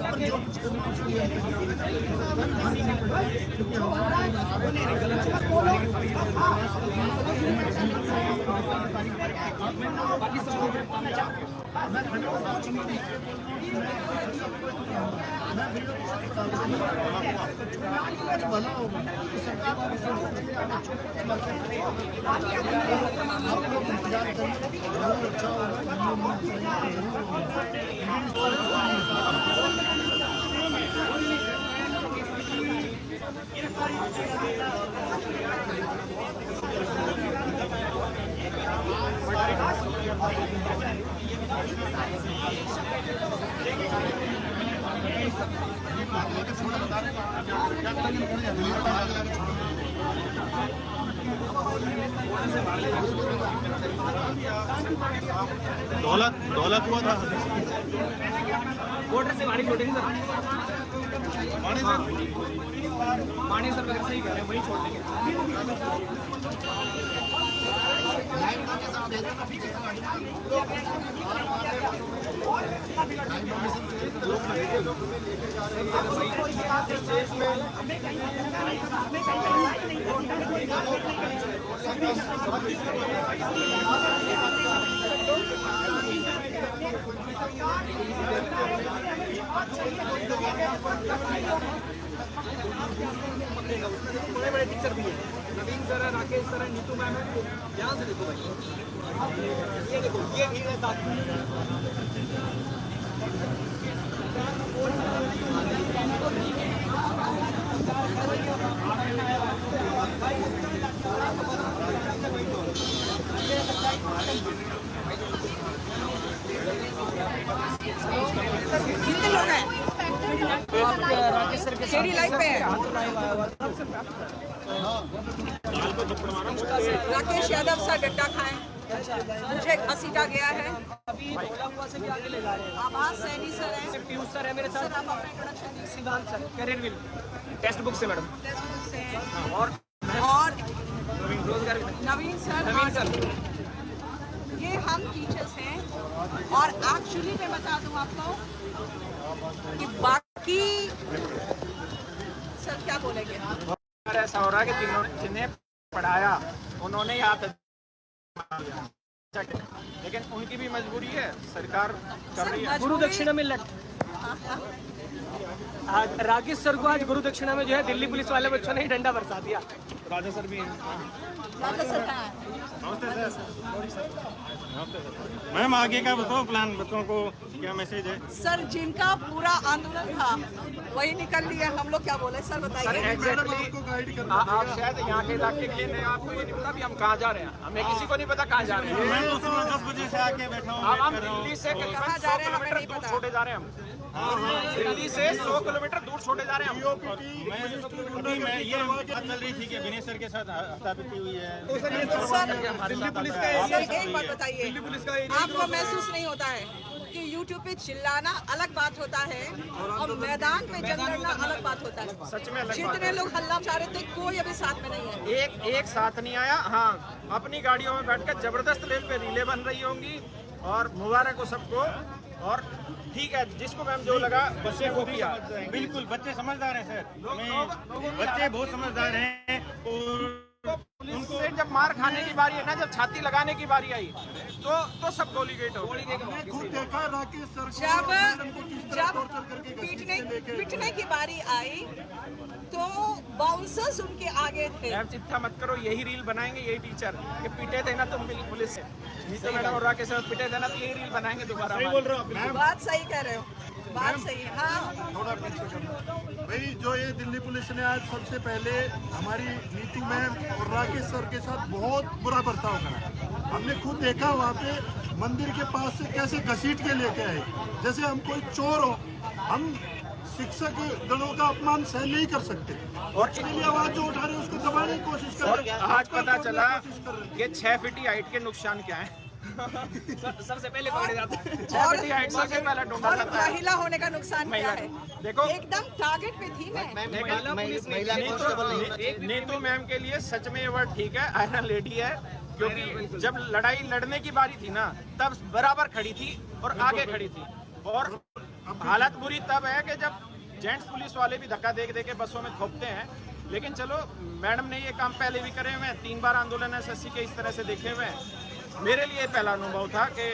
ऊपर भला होगा आप लोग इंतजार करें, बहुत अच्छा होगा। दौलत हुआ था बॉर्डर से पानी छोड़ेंगे सर, पानी सर सही कह रहे हैं, वही छोड़ देंगे। बड़े बड़े टीचर भी हैं, नवीन सर है, राकेश सर है, नीतू मैम है, यहाँ से देखो भाई, ये देखो ये भीड़ है साथ में। कितने लोग हैं? तेरी लाइफ पे है। राकेश यादव सा डड्डा खाएं, मुझे घसीटा गया है। आभास सैनी सर है, पीयूष सर है मेरे सर साथ, आप अपना इंट्रोडक्शन दीजिए। Siddhant sir Careerwill textbook से मैडम, टेक्स्ट से हैं। और और रोजगार नवीन सर, नवीन सर, ये हम टीचर्स हैं। और एक्चुअली मैं बता दूं आपको कि बाकी सर क्या बोलेंगे? ऐसा हो रहा है कि जिन्हें पढ़ाया उन्होंने ही हाथ लेकिन उनकी भी मजबूरी है, सरकार कर रही है। गुरु दक्षिणा में राकेश सर को आज गुरु दक्षिणा में जो है दिल्ली पुलिस वाले बच्चों ने ही डंडा बरसा दिया। राजा सर भी राजा सर कहाँ है? मैम आगे का बताओ प्लान, बच्चों को क्या मैसेज है? सर जिनका पूरा आंदोलन था वही निकल लिया, हम लोग क्या बोले सर बताइए। आप शायद यहाँ के इलाके के लिए नहीं, आपको ये नहीं पता भी हम कहाँ जा रहे हैं, हमें किसी को नहीं पता कहाँ जा रहे हैं। मैं तो सुबह 10 बजे से आके बैठा हूँ, अब हम दिल्ली से कहाँ करीबन जा 100 रहे हैं हमें किलोमीटर नहीं दूर पता। छोड़े जा रहे हैं हम। दिल्ली से 100 किलोमीटर दूर छोड़े जा रहे हैं हम। मैं ये बात चल रही थी कि विनय सर के साथ हत्यापिटी हुई है। सर दिल्ली पुलिस का सर एक बात बताइए, दिल्ली पुलिस का आपको महसूस नहीं होता है कि YouTube पे चिल्लाना अलग बात होता है और मैदान पे जंग लड़ना अलग बात होता है? सच में अलग बात जितने है। लोग हल्ला चाह रहे थे कोई अभी साथ में नहीं है। एक साथ नहीं आया। हाँ, अपनी गाड़ियों में बैठकर जबरदस्त लेवल पे रीले बन रही होंगी और मुबारक हो सबको। और ठीक है, जिसको मैम जो लगा बच्चे को किया। बिल्कुल, बच्चे समझदार हैं सर, बच्चे बहुत समझदार हैं। और पुलिस से जब मार खाने की बारी है ना, जब छाती लगाने की बारी आई तो सब गोली गेट हो गई। खुद देखा राकेश सर जब पिटने की बारी आई तो बाउंसर्स उनके आगे थे। मैम चिंता मत करो, यही रील बनाएंगे यही टीचर कि पीटे थे ना तुम पुलिस से, नीतू मैडम और राकेश सर पीटे थे ना, तो यही रील बनाएंगे दोबारा। सही बोल रहे हो, बात सही कह रहे हो, बात सही है। हाँ थोड़ा भाई, जो ये दिल्ली पुलिस ने आज सबसे पहले हमारी नीतू मैम और राकेश सर के साथ बहुत बुरा बर्ताव करा। हमने खुद देखा वहाँ पे मंदिर के पास से कैसे घसीट के लेके आए, जैसे हम कोई चोर हो। हम शिक्षक गणों का अपमान सहन नहीं कर सकते और इसके लिए आवाज जो उठा रहे हैं उसको दबाने की कोशिश कर और रहे हैं। आज पता चला कि 6 फीट की हाइट के नुकसान क्या है। सबसे पहले पकड़े जाते हैं। 6 फीट की हाइट सबसे पहला ढूंढा और जाता है। महिला होने का नुकसान क्या है? देखो, एकदम टारगेट पे थी मैं। नीतू मैम के लिए सच में ये वर्ड ठीक है, आयरन लेडी है, क्योंकि जब लड़ाई लड़ने की बारी थी ना तब बराबर खड़ी थी और आगे खड़ी थी। और हालत बुरी तब है कि जब जेंट्स पुलिस वाले भी धक्का दे के बसों में थोपते हैं। लेकिन चलो, मैडम ने ये काम पहले भी करे हुए हैं, 3 बार आंदोलन एसएससी के इस तरह से देखे हुए हैं। मेरे लिए पहला अनुभव था कि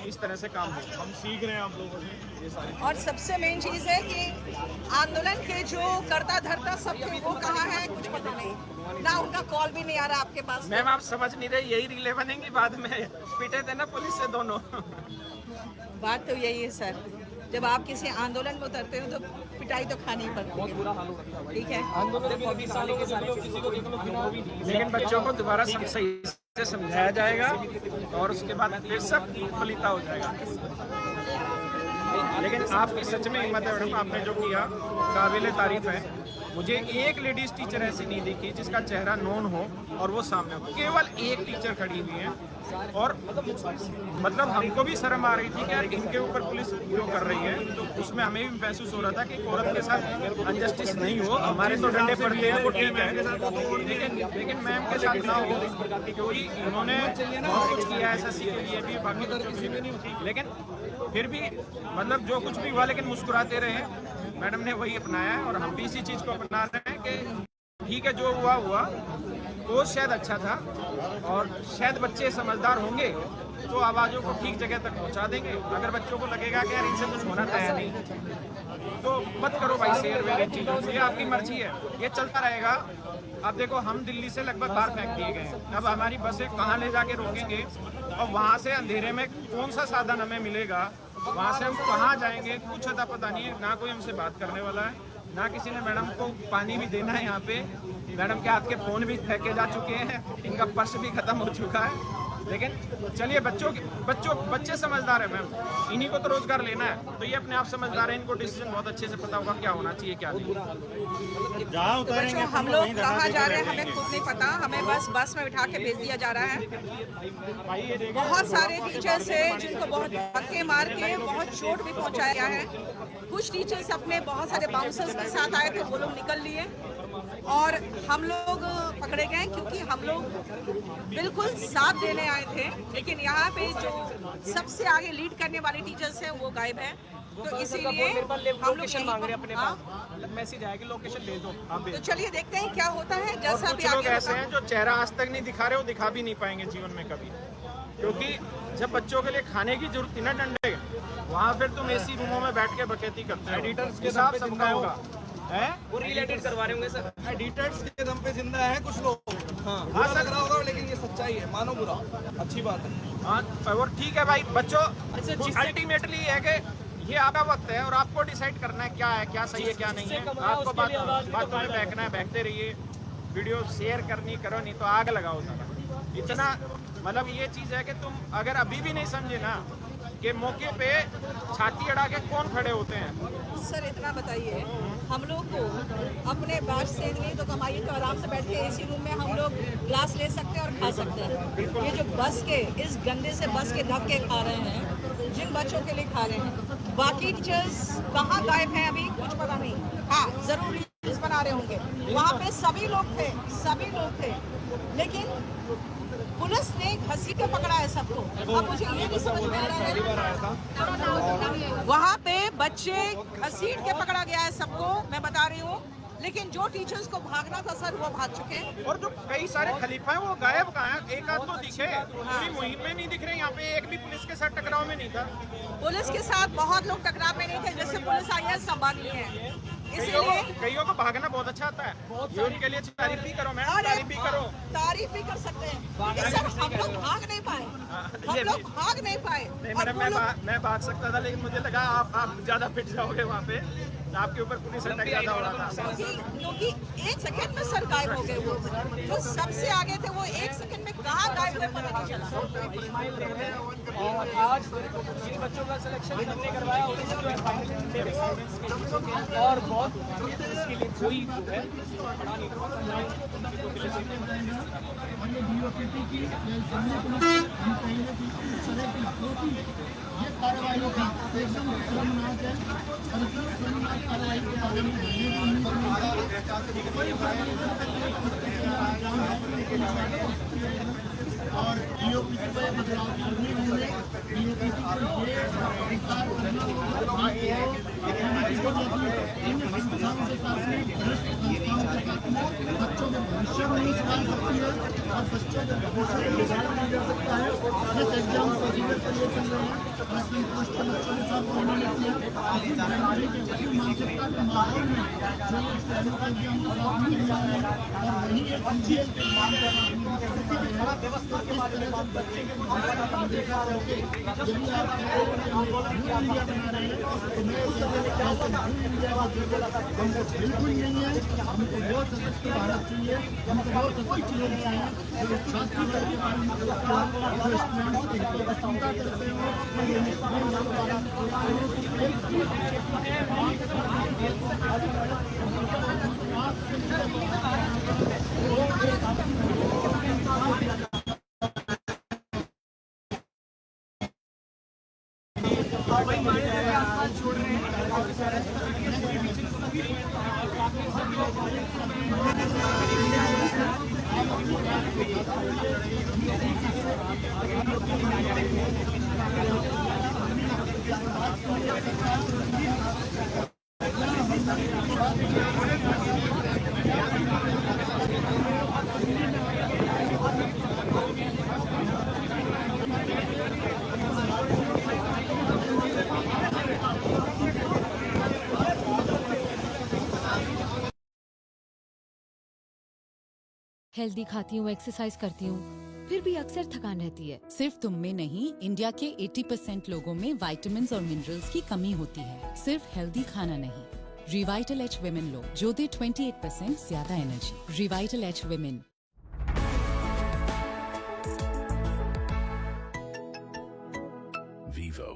इस तरह से काम हो। हम सीख रहे हैं आप लोगों से ये सारी। और सबसे मेन चीज है कि आंदोलन के जो करता धरता सब थे वो कहाँ है कुछ पता नहीं, ना उनका कॉल भी नहीं आ रहा आपके पास। मैम आप समझ नहीं रहे, यही रीलें बनेंगी बाद में। पीटे थे ना पुलिस से दोनों। बात तो यही है सर, जब आप किसी आंदोलन में उतरते हो तो पिटाई तो खानी ही पड़ती है। ठीक है, लेकिन बच्चों को दोबारा सही से समझाया जाएगा और उसके बाद फिर सब फलिता हो जाएगा। लेकिन आपकी सच में हिम्मत है मैडम, आपने जो किया काबिले तारीफ है। मुझे एक लेडीज टीचर ऐसी नहीं दिखी जिसका चेहरा नोन हो और वो सामने हो। केवल एक टीचर खड़ी हुई है और मतलब हमको भी शर्म आ रही थी कि यार इनके ऊपर पुलिस जो कर रही है, तो उसमें हमें भी महसूस हो रहा था कि एक औरत के साथ अनजस्टिस नहीं हो। हमारे तो डंडे पड़ते हैं, वो ठीक है, लेकिन मैम के साथ ना हो, क्योंकि इन्होंने बहुत कुछ किया एसएससी के लिए भी, बाकी बच्चों के लिए भी, लेकिन फिर भी मतलब जो कुछ भी हुआ लेकिन मुस्कुराते रहे। मैडम ने वही अपनाया है और हम भी इसी चीज़ को अपना रहे हैं कि ठीक है, जो हुआ हुआ वो शायद अच्छा था और शायद बच्चे समझदार होंगे तो आवाज़ों को ठीक जगह तक पहुंचा देंगे। अगर बच्चों को लगेगा कि यार इनसे कुछ होना तय नहीं, तो मत करो भाई शेयर वेयर इन चीज़ों से, ये आपकी मर्जी है, ये चलता रहेगा। अब देखो, हम दिल्ली से लगभग बाहर फेंक दिए गए हैं, अब हमारी बसें कहाँ ले जाके रोकेंगे और वहाँ से अंधेरे में कौन सा साधन हमें मिलेगा, वहाँ से हम कहाँ जाएंगे, कुछ अता पता नहीं है। ना कोई हमसे बात करने वाला है, ना किसी ने मैडम को पानी भी देना है। यहाँ पे मैडम के हाथ के फ़ोन भी फेंके जा चुके हैं, इनका पर्स भी ख़त्म हो चुका है। लेकिन चलिए, बच्चे समझदार है मैम, इन्हीं को तो रोजगार लेना है, तो ये अपने आप समझदार है, इनको डिसीजन बहुत अच्छे से पता होगा क्या होना चाहिए क्या नहीं। बच्चों, हम लोग कहाँ जा रहे हैं हमें खुद नहीं पता, हमें बस में बिठा के भेज दिया जा रहा है। बहुत सारे टीचर्स हैं जिनको बहुत धक्के मार के बहुत चोट भी पहुँचाया गया है। कुछ टीचर्स अपने बहुत सारे बाउंसर्स के साथ आए थे, वो लोग निकल लिए और हम लोग पकड़े गए क्योंकि हम लोग बिल्कुल साथ देने आए थे। लेकिन यहाँ पे जो सबसे आगे लीड करने वाले टीचर्स हैं वो गायब हैं, तो इसीलिए हम लोग मांग रहे हैं अपने पास, मैसेज आया कि लोकेशन ले दो। तो चलिए देखते हैं क्या होता है। जैसा भी लोग ऐसे हैं जो चेहरा आज तक नहीं दिखा रहे, वो दिखा भी नहीं पाएंगे जीवन में कभी, क्योंकि जब बच्चों के लिए खाने की जरूरत थी ना डंडे, वहाँ फिर तुम एसी रूमों में बैठ के बकैती करते हो। एडिटर्स के साथ सबका होगा है, वो रील एडिट करवा रहे होंगे सर, एडिटर्स के दम पे जिंदा है कुछ लोग। हाँ सर, लग रहा होगा लेकिन ये सच्चाई है, मानो बुरा, अच्छी बात है। हाँ और ठीक है भाई, बच्चों अल्टीमेटली है कि ये आपका वक्त है और आपको डिसाइड करना है क्या है, क्या सही है क्या नहीं है। आपको बातों में बहकना है, बहकते रहिए, वीडियो शेयर करनी करो, नहीं तो आग लगाओ सर। इतना मतलब ये चीज़ है कि तुम अगर अभी भी नहीं समझे ना कि मौके पे छाती अड़ा के कौन खड़े होते हैं। सर इतना बताइए, हम लोग को अपने बात से नहीं तो कमाइए, तो आराम से बैठ के एसी रूम में हम लोग ग्लास ले सकते हैं और खा सकते हैं। ये जो बस के इस गंदे से बस के धक्के खा रहे हैं, जिन बच्चों के लिए खा रहे हैं, बाकी टीचर्स कहाँ गायब हैं अभी कुछ पता नहीं। हाँ जरूर रील्स बना रहे होंगे, वहाँ पे सभी लोग थे, लेकिन पुलिस ने घसीट के पकड़ा है सबको। अब मुझे ये नहीं समझ में आ रहा है, वहाँ पे बच्चे घसीट के पकड़ा गया है सबको, मैं बता रही हूँ, लेकिन जो टीचर्स को भागना था सर वो भाग चुके हैं। और जो कई सारे खलीफा हैं वो गायब कहाँ हैं? एक आध तो दिखे, पूरी मुहिम में नहीं दिख रहे। यहाँ पे एक भी पुलिस के साथ टकराव में नहीं था। पुलिस के साथ बहुत लोग टकराव में नहीं थे, जैसे पुलिस आई है सब भाग लिए हैं। इसीलिए कईयों को भागना बहुत अच्छा आता है, ये उनके लिए तारीफ भी करो मैम, तारीफ भी करो। तारीफ भी कर सकते हैं सर, हम लोग भाग नहीं पाए, नहीं मैडम, मैं भाग सकता था, लेकिन मुझे लगा आप ज्यादा फिट जाओगे वहाँ पे, आपके ऊपर पुलिस अटैक ज्यादा हो रहा था। क्योंकि एक सेकंड में सर गायब हो गए, वो जो सबसे आगे थे वो एक सेकंड में कहाँ गायब हुए पता नहीं चला। और आज जिन बच्चों का सिलेक्शन हमने करवाया और बहुत इसके लिए कोई है पढ़ा नहीं। ये कार्रवाई होगी एकदम शर्मनाक है और इतनी शर्मनाक कार्रवाई के बारे में और DOPT को बदलाव करने होंगे। DOPT को ये अधिकार इन संस्थाओं से साथ में बच्चों के भविष्य में नहीं सुधार सकती है और बच्चों के भविष्य में सुधार नहीं कर सकता है। जिस एग्जाम प्रोसीजर पर ये चल रहे हैं, लेकिन कुछ बच्चों के साथ होने लगती है, इसी बीमारी के वही मानसिकता के माहौल में जो ये एग्जाम को साथ नहीं हुआ है और वही एक चीज के मान कर इस तरह से बच्चे के देखा करके यदि आप इंडिया बना रहे हैं तो मैं इस इंडिया हमको बिल्कुल नहीं है। हमको बहुत सशक्त भारत चाहिए, हमको बहुत सशक्त लोग चाहिए जो शास्त्री वर्ग के बारे में हेल्दी खाती हूँ, एक्सरसाइज करती हूँ, फिर भी अक्सर थकान रहती है। सिर्फ तुम में नहीं, इंडिया के 80% लोगों में विटामिन्स और मिनरल्स की कमी होती है। सिर्फ हेल्दी खाना नहीं, रिवाइटल एच विमेन लो जो दे 28% ज्यादा energy. Revital H women. Vivo.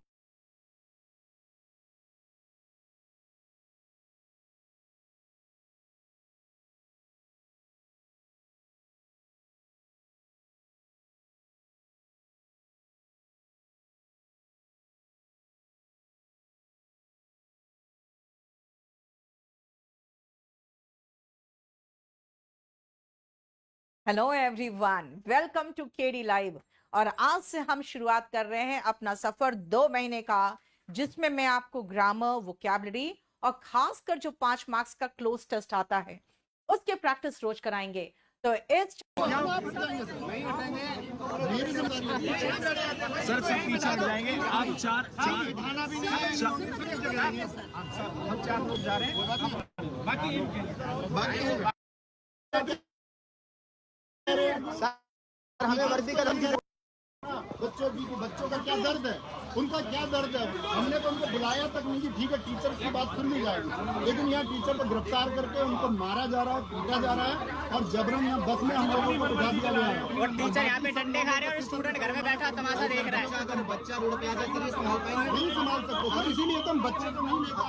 Hello everyone, welcome to KD live. और आज से हम शुरुआत कर रहे हैं अपना सफर 2 महीने का, जिसमें मैं आपको ग्रामर, वोकैबुलरी और खासकर जो 5 मार्क्स का क्लोज टेस्ट आता है उसके प्रैक्टिस रोज कराएंगे। तो इस सर से पीछे हट जाएंगे आप। चार हम 4 लोग जा रहे हैं, बाकी हमें वर्दी का बच्चों का क्या दर्द है, उनका क्या दर्द है। हमने तो उनको बुलाया तक नहीं कि ठीक है टीचर की बात सुननी जाएगी, लेकिन यहाँ टीचर को गिरफ्तार करके उनको मारा जा रहा है, पीटा जा रहा है और जबरन यहाँ बस में हम लोगों को उठा दिया गया है। और टीचर यहाँ पे डंडे खा रहे हैं और स्टूडेंट घर में बैठा तमाशा देख रहा है। अगर बच्चा रोड पे आ जाए तो नहीं संभाल सकते सर, इसीलिए तो हम बच्चे को नहीं लेकर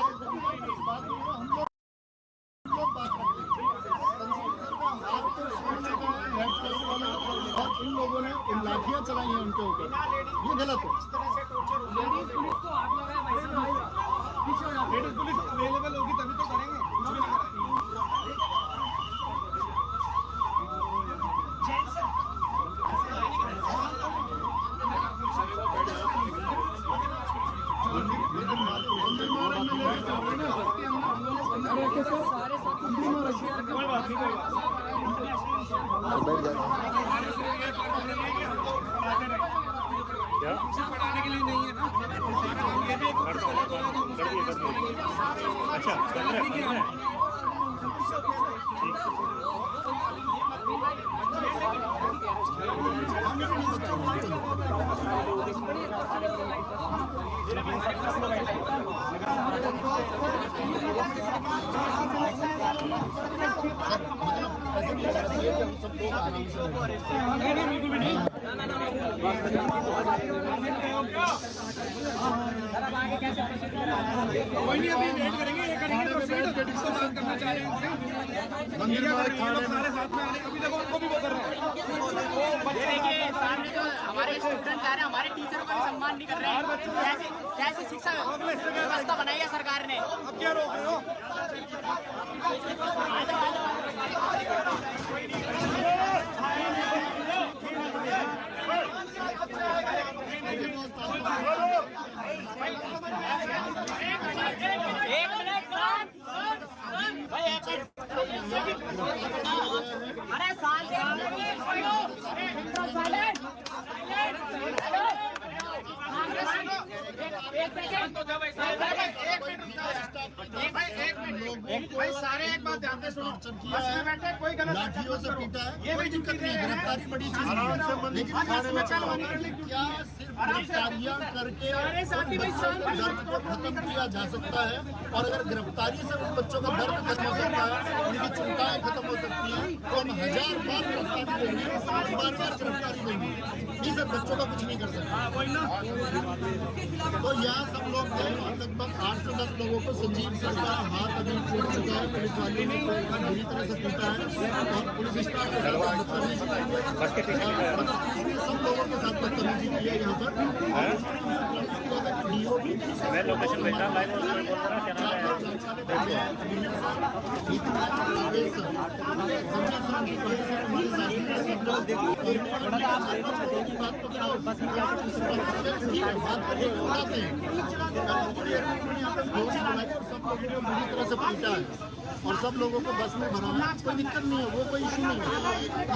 और इन लोगों ने लाठियां चलाई हैं उनके ऊपर, ये गलत है। लेडीज पुलिस को हाथ लगाया भाई साहब, लेडीज पुलिस अवेलेबल होगी तभी तो करेंगे, कुछ भी नहीं पढ़ाने के लिए नहीं है ना, ये भी कोई नहीं, अभी वेट करेंगे, ये करेंगे तो इसको बात करना चाह रहे हैं मंदिर में सारे साथ में आने, अभी देखो उनको भी वो कर रहे हैं। ये देखिए सामने जो हमारे स्टूडेंट आ रहे हैं, हमारे टीचरों का भी सम्मान नहीं कर रहे हैं। कैसे शिक्षा व्यवस्था बनाई है सरकार ने, अब क्या रोक रहे हो? अरे साल भाई सारे एक बात ध्यान हमने टॉर्चर किया बस में है, बैठे कोई गलत लाठियों से पीटा है, ये कोई भी दिक्कत नहीं है, गिरफ्तारी बड़ी चीज नहीं है। लेकिन खाने में क्या होगा कि क्या सिर्फ गिरफ्तारियां करके उन बच्चों के दर्द को खत्म किया जा सकता है, और अगर गिरफ्तारी से उन बच्चों का दर्द खत्म हो सकता है, उनकी चिंताएं खत्म हो सकती हैं, तो हम 1000 बार गिरफ्तारी देंगे, बार गिरफ्तारी देंगे, ये सब बच्चों का कुछ नहीं कर सकता। तो यहाँ सब लोग लगभग 8 से 10 लोगों को संजीव सर का हाथ अभी टूट चुका है, पुलिस वालों ने बुरी तरह से पीटा है, और पुलिस स्टाफ के साथ बदतमीजी की है, सब लोगों के साथ बदतमीजी की है यहाँ पर। मैं लोकेशन भेज रहा हूँ, बोल रहा क्या बुरी तरह से पीटा है और सब लोगों को बस में भरा है, कोई दिक्कत नहीं है, वो कोई इशू नहीं है।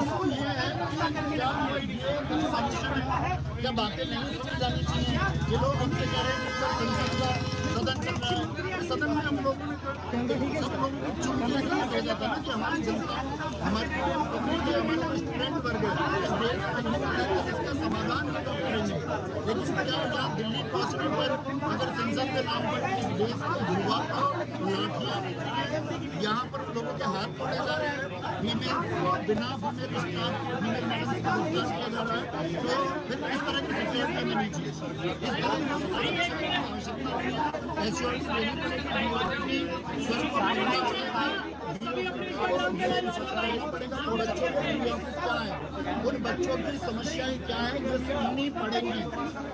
इशू ये है कि क्या ये सॉल्यूशन है, क्या बातें नहीं सुनी जानी चाहिए। ये लोग हमसे कह रहे हैं कि संसद का सदन चल रहा है, सदन में हम लोगों ने सब लोगों को चुन के इसलिए भेजा था ना कि हमारी जनता, हमारे हमारे स्टूडेंट वर्ग इस देश में इसका समाधान करेंगे। लेकिन क्या यहाँ दिल्ली पहुँचने पर अगर संसद के नाम पर इस देश को धुलवा लाठियाँ यहाँ पर लोगों के हाथ तोड़े जा रहे हैं, बिना फीमेल स्टाफ फीमेल मेडिसिन का उपचार किया जा रहा है, तो फिर इस तरह की सिचुएशन नहीं होनी चाहिए। इस तरह की आवश्यकता होगी, एश्योरेंस लेनी पड़ेगी, बच्चों क्या है, उन बच्चों की समस्याएं क्या है जो सुननी पड़ेगी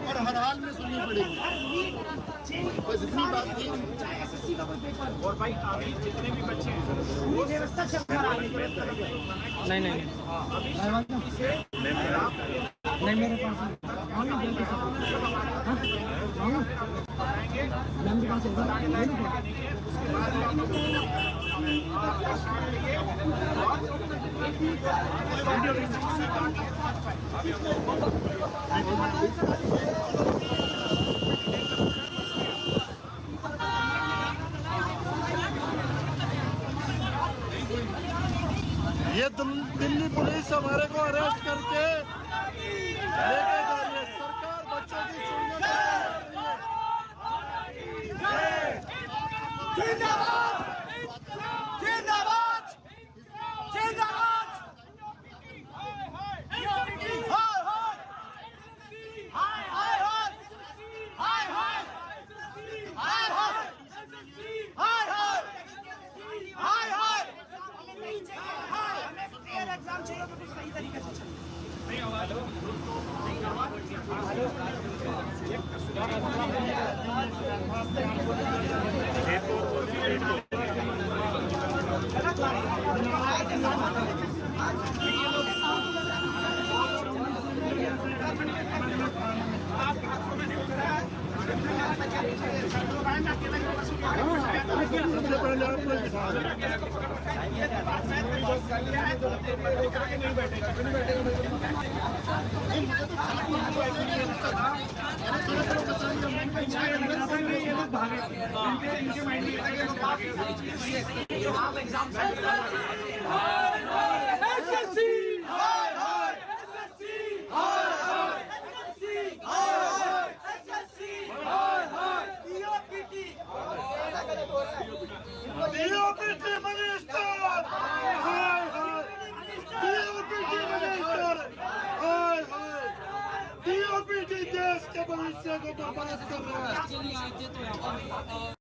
और हर हाल में सुननी पड़ेगी। बस इतनी बात थी। और भाई अभी जितने भी बच्चे हैं वो व्यवस्था चल रहा है, नहीं मेरे पास ये दिल्ली पुलिस हमारे को अरेस्ट करके लेके जा रही है। सरकार बच्चों की सुनने एग्जाम चाहिए तो सही तरीके से चले। देश के भविष्य को बर्बाद कर रहा है।